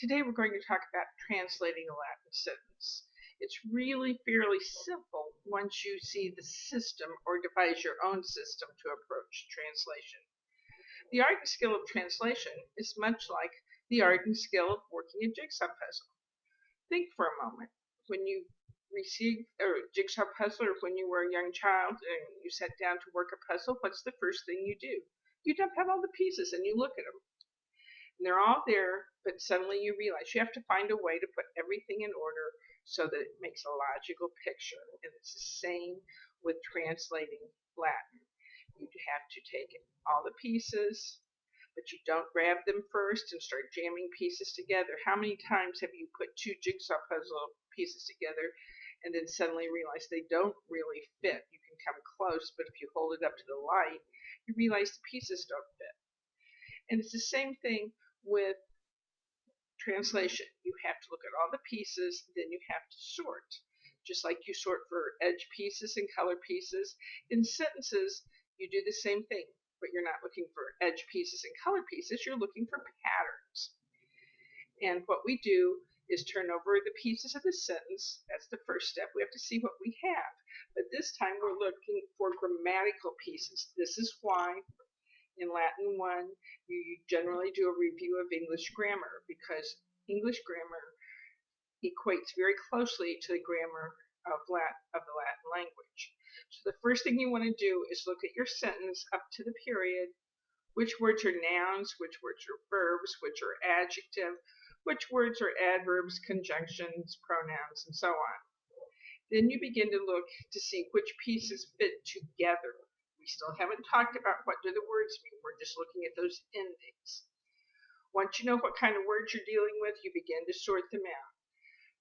Today we're going to talk about translating a Latin sentence. It's really fairly simple once you see the system or devise your own system to approach translation. The art and skill of translation is much like the art and skill of working a jigsaw puzzle. Think for a moment. When you received a jigsaw puzzle or when you were a young child and you sat down to work a puzzle, what's the first thing you do? You dump out all the pieces and you look at them. And they're all there, but suddenly you realize you have to find a way to put everything in order so that it makes a logical picture. And it's the same with translating Latin. You have to take all the pieces, but you don't grab them first and start jamming pieces together. How many times have you put two jigsaw puzzle pieces together and then suddenly realize they don't really fit? You can come close, but if you hold it up to the light, you realize the pieces don't fit. And it's the same thing with translation. You have to look at all the pieces, then you have to sort. Just like you sort for edge pieces and color pieces, in sentences you do the same thing, but you're not looking for edge pieces and color pieces, you're looking for patterns. And what we do is turn over the pieces of the sentence. That's the first step. We have to see what we have. But this time we're looking for grammatical pieces. This is why in Latin 1, you generally do a review of English grammar because English grammar equates very closely to the grammar of the Latin language. So the first thing you want to do is look at your sentence up to the period. Which words are nouns, which words are verbs, which are adjective, which words are adverbs, conjunctions, pronouns, and so on. Then you begin to look to see which pieces fit together. We still haven't talked about what do the words mean. We're just looking at those endings. Once you know what kind of words you're dealing with, you begin to sort them out.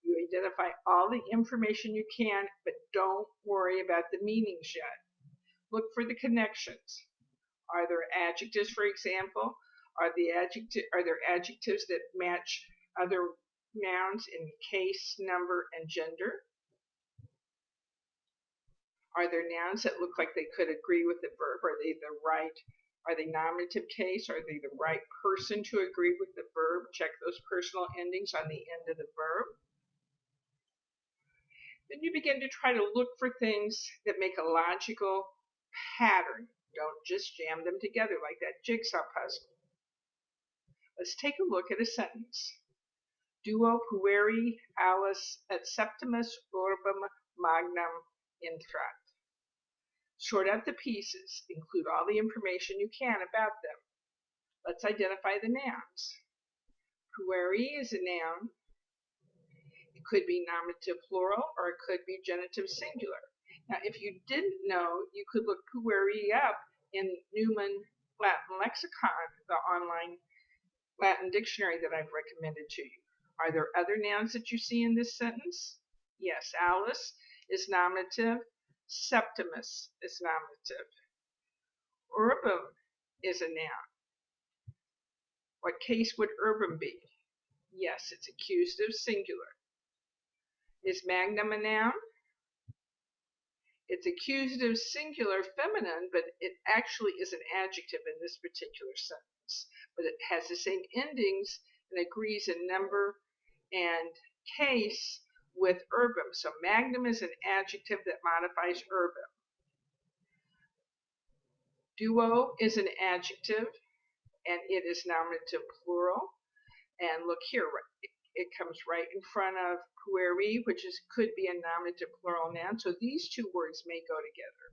You identify all the information you can, but don't worry about the meanings yet. Look for the connections. Are there adjectives, for example? Are there adjectives that match other nouns in case, number, and gender? Are there nouns that look like they could agree with the verb? Are they nominative case? Are they the right person to agree with the verb? Check those personal endings on the end of the verb. Then you begin to try to look for things that make a logical pattern. Don't just jam them together like that jigsaw puzzle. Let's take a look at a sentence. Duo pueri alice et septimus urbem magnum intrat. Sort out the pieces. Include all the information you can about them. Let's identify the nouns. Pueri is a noun. It could be nominative plural or it could be genitive singular. Now, if you didn't know, you could look pueri up in Newman Latin Lexicon, the online Latin dictionary that I've recommended to you. Are there other nouns that you see in this sentence? Yes, Alice is nominative. Septimus is nominative. Urbum is a noun. What case would urbum be? Yes, it's accusative singular. Is magnum a noun? It's accusative singular feminine, but it actually is an adjective in this particular sentence. But it has the same endings and agrees in number and case with urbum. So magnum is an adjective that modifies urbum. Duo is an adjective, and it is nominative plural. And look here, it comes right in front of pueri, which could be a nominative plural noun. So these two words may go together.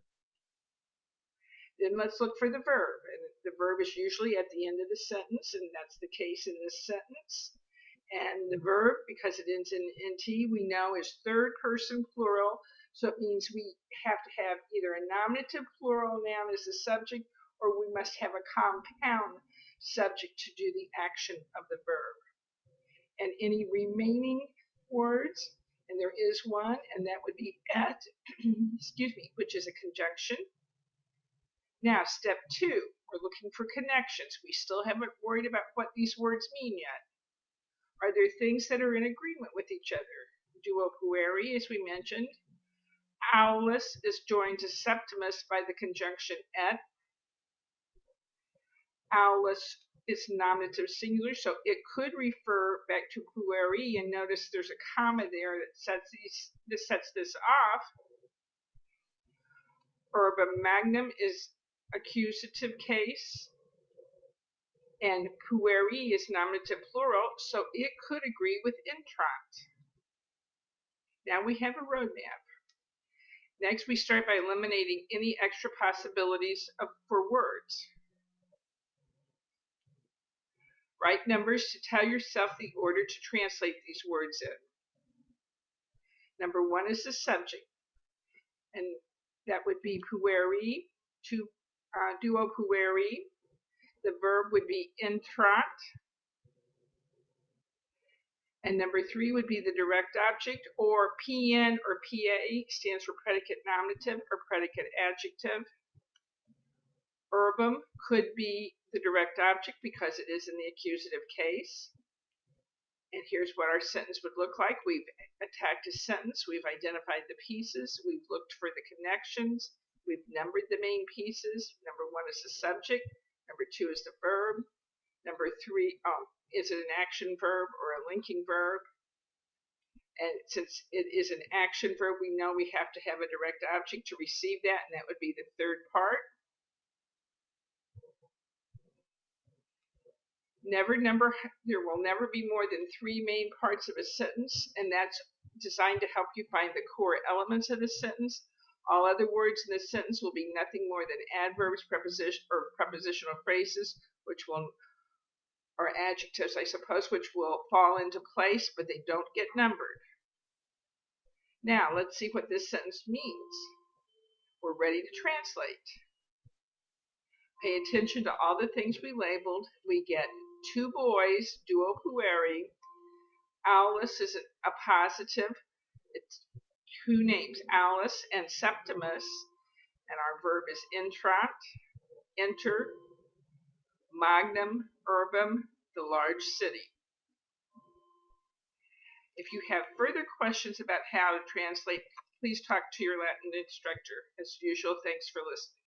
Then let's look for the verb. And the verb is usually at the end of the sentence, and that's the case in this sentence. And the verb, because it ends in nt, we know is third person plural. So it means we have to have either a nominative plural noun as the subject, or we must have a compound subject to do the action of the verb. And any remaining words, and there is one, and that would be at, which is a conjunction. Now, step 2, we're looking for connections. We still haven't worried about what these words mean yet. Are there things that are in agreement with each other? Duo pueri, as we mentioned. Aulus is joined to Septimus by the conjunction et. Aulus is nominative singular, so it could refer back to pueri, and notice there's a comma there that sets this off. Urbum magnum is accusative case, and pueri is nominative plural, so it could agree with intrant. Now we have a roadmap. Next, we start by eliminating any extra possibilities for words. Write numbers to tell yourself the order to translate these words in. Number 1 is the subject, and that would be pueri, duo pueri. The verb would be intrant, and number 3 would be the direct object, or PN or PA stands for predicate nominative or predicate adjective. Urbum could be the direct object because it is in the accusative case. And here's what our sentence would look like. We've attacked a sentence, we've identified the pieces, we've looked for the connections, we've numbered the main pieces. Number 1 is the subject, number 2 is the verb, number 3 is it an action verb or a linking verb? And since it is an action verb, we know we have to have a direct object to receive that, and that would be the third part. There will never be more than 3 main parts of a sentence, and that's designed to help you find the core elements of the sentence. All other words in the sentence will be nothing more than adverbs, prepositional phrases, or adjectives, I suppose, which will fall into place, but they don't get numbered. Now, let's see what this sentence means. We're ready to translate. Pay attention to all the things we labeled. We get 2 boys, duo pueri. Aulus is a positive. It's 2 names, Aulus and Septimus, and our verb is intrant, enter, magnum, urbum, the large city. If you have further questions about how to translate, please talk to your Latin instructor. As usual, thanks for listening.